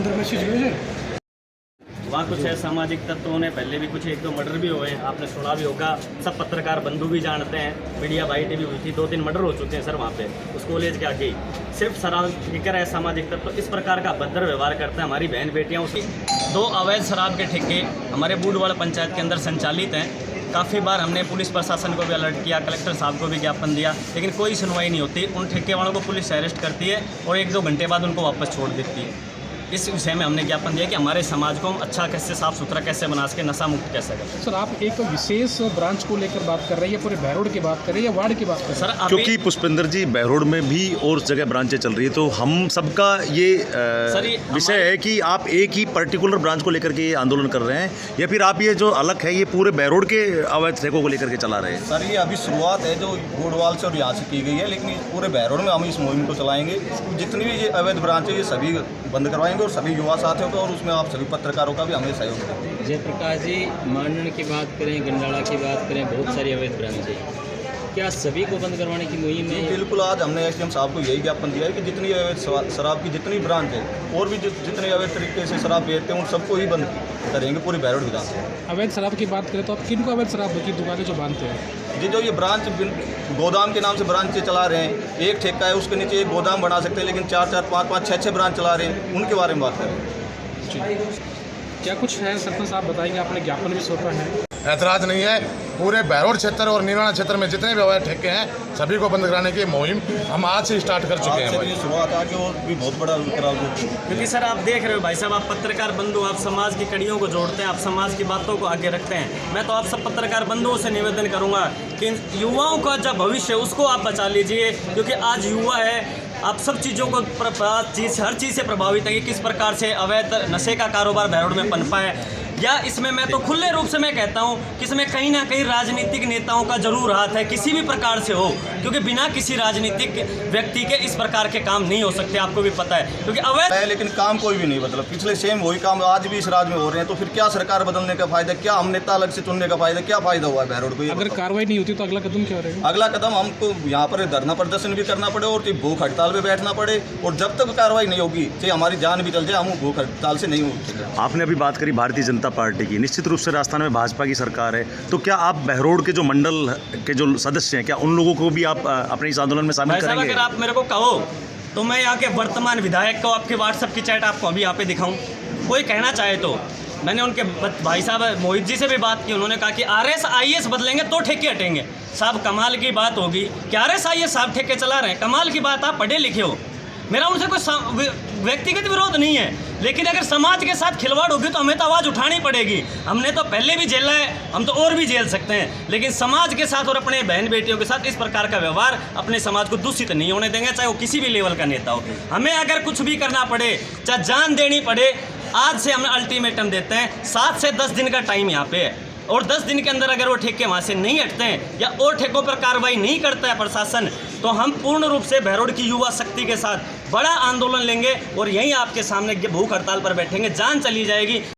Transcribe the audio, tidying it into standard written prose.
अंदर मैसेज भेजे। वहाँ कुछ है सामाजिक तत्वों ने पहले भी कुछ 1-2 मर्डर भी हुए हैं, आपने सुना भी होगा। सब पत्रकार बंधु भी जानते हैं, मीडिया बाई टीवी हुई थी, 2-3 मर्डर हो चुके हैं सर वहाँ पे उस कॉलेज के आगे। सिर्फ शराब पीकर है सामाजिक तत्व इस प्रकार का अभद्र व्यवहार करते हैं। हमारी बहन बेटियाँ उसकी 2 अवैध शराब के ठेके हमारे बूढ़वाड़ा पंचायत के अंदर संचालित हैं। काफ़ी बार हमने पुलिस प्रशासन को भी अलर्ट किया, कलेक्टर साहब को भी ज्ञापन दिया, लेकिन कोई सुनवाई नहीं होती। उन ठेके वालों को पुलिस अरेस्ट करती है और 1-2 घंटे बाद उनको वापस छोड़ देती है। इस विषय में हमने ज्ञापन दिया कि हमारे समाज को हम अच्छा कैसे साफ सुथरा कैसे बना सके, नशा मुक्त कैसे करें। सर आप एक विशेष ब्रांच को लेकर बात कर रहे हैं या पूरे बहरोड की बात कर रहे हैं या वार्ड की बात कर रहे हैं? सर क्योंकि पुष्पेंद्र जी बहरोड में भी और जगह ब्रांचें चल रही है, तो हम सबका ये विषय है कि आप एक ही पर्टिकुलर ब्रांच को लेकर के ये आंदोलन कर रहे हैं या फिर आप ये जो अलग है ये पूरे बहरोड के अवैध ठेकों को लेकर के चला रहे हैं? सर ये अभी शुरुआत है जो गोडवाल से और यहाँ से की गई है, लेकिन पूरे बहरोड में हम इस मुहिम को चलाएंगे। जितनी भी ये अवैध ब्रांच है ये सभी बंद करवाएंगे और सभी युवा साथियों को और उसमें आप सभी पत्रकारों का भी हमें सहयोग देंगे। जयप्रकाश जी, मांडन की बात करें, गंडाला की बात करें, बहुत सारी अवैध ब्रांच है, क्या सभी को बंद करवाने की मुहिम है? बिल्कुल, आज हमने एसडीएम साहब को यही ज्ञापन दिया है कि जितनी अवैध शराब की जितनी ब्रांच है और भी जितने अवैध तरीके से शराब बेचते हैं उन सबको ही बंद करेंगे पूरी बहरोड विधानसभा। अवैध शराब की बात करें तो आप किनको अवैध शराब की दुकानें जो बांधते हैं? जी जो ये ब्रांच गोदाम के नाम से ब्रांच चला रहे हैं, एक ठेका है उसके नीचे एक गोदाम बना सकते हैं, लेकिन 4-4, 5-5, 6-6 ब्रांच चला रहे हैं, उनके बारे में बात करें। क्या कुछ है सरपंच साहब बताएंगे? आपने ज्ञापन भी सौंपा है। ऐतराज नहीं है, पूरे बहरोड क्षेत्र और नीराना क्षेत्र में जितने भी अवैध ठेके हैं सभी को बंद कराने की मुहिम हम आज से स्टार्ट कर चुके हैं। ये शुरुआत आगे और भी बहुत बड़ा क्योंकि सर आप देख रहे हो भाई साहब, आप पत्रकार बंधु, आप समाज की कड़ियों को जोड़ते हैं, आप समाज की बातों को आगे रखते हैं। मैं तो आप सब पत्रकार बंधुओं से निवेदन करूंगा कि युवाओं का जो भविष्य उसको आप बचा लीजिए, क्योंकि आज युवा है, आप सब चीज़ों को हर चीज़ से प्रभावित है कि किस प्रकार से अवैध नशे का कारोबार बहरोड में पनपा है। या इसमें मैं तो खुले रूप से मैं कहता हूं कि इसमें कहीं ना कहीं राजनीतिक नेताओं का जरूर हाथ है, किसी भी प्रकार से हो, क्योंकि बिना किसी राजनीतिक व्यक्ति के इस प्रकार के काम नहीं हो सकते, आपको भी पता है। क्योंकि अवैध है लेकिन काम कोई भी नहीं, मतलब पिछले सेम वही काम आज भी इस राज्य में हो रहे हैं, तो फिर क्या सरकार बदलने का फायदा, क्या हम नेता अलग से चुनने का फायदा, क्या फायदा हुआ है बहरोड को? अगर कार्रवाई नहीं होती तो अगला कदम क्या रहेगा? अगला कदम हमको यहाँ पर धरना प्रदर्शन भी करना पड़े और भूख हड़ताल पे बैठना पड़े, और जब तक कार्रवाई नहीं होगी चाहे हमारी जान भी चल जाए, हम भूख हड़ताल से नहीं उठेंगे। आपने अभी बात करी भारतीय जनता पार्टी की, निश्चित रूप से राजस्थान में भाजपा की सरकार है, तो क्या आप बहरोड के जो मंडल के जो सदस्य हैं क्या उन लोगों को भी आप अपने इस आंदोलन में शामिल करेंगे? अगर आप मेरे को कहो तो मैं यहाँ के वर्तमान विधायक को आपके व्हाट्सएप की चैट आपको अभी यहाँ पे दिखाऊं, कोई कहना चाहे तो। मैंने उनके भाई साहब मोहित जी से भी बात की, उन्होंने कहा कि RS IAS बदलेंगे तो ठेके हटेंगे। साहब कमाल की बात होगी कि RS IAS साहब ठेके चला रहे हैं, कमाल की बात, आप पढ़े लिखे हो, मेरा उनसे कोई व्यक्तिगत विरोध नहीं है, लेकिन अगर समाज के साथ खिलवाड़ होगी तो हमें तो आवाज़ उठानी पड़ेगी। हमने तो पहले भी झेला है, हम तो और भी झेल सकते हैं, लेकिन समाज के साथ और अपने बहन बेटियों के साथ इस प्रकार का व्यवहार अपने समाज को दूषित नहीं होने देंगे, चाहे वो किसी भी लेवल का नेता हो। हमें अगर कुछ भी करना पड़े, चाहे जान देनी पड़े, आज से हम अल्टीमेटम देते हैं, 7 से 10 दिन का टाइम यहाँ पे है, और 10 दिन के अंदर अगर वो ठेके वहाँ से नहीं हटते हैं या और ठेकों पर कार्रवाई नहीं करता है प्रशासन, तो हम पूर्ण रूप से बहरोड की युवा शक्ति के साथ बड़ा आंदोलन लेंगे और यहीं आपके सामने भूख हड़ताल पर बैठेंगे, जान चली जाएगी।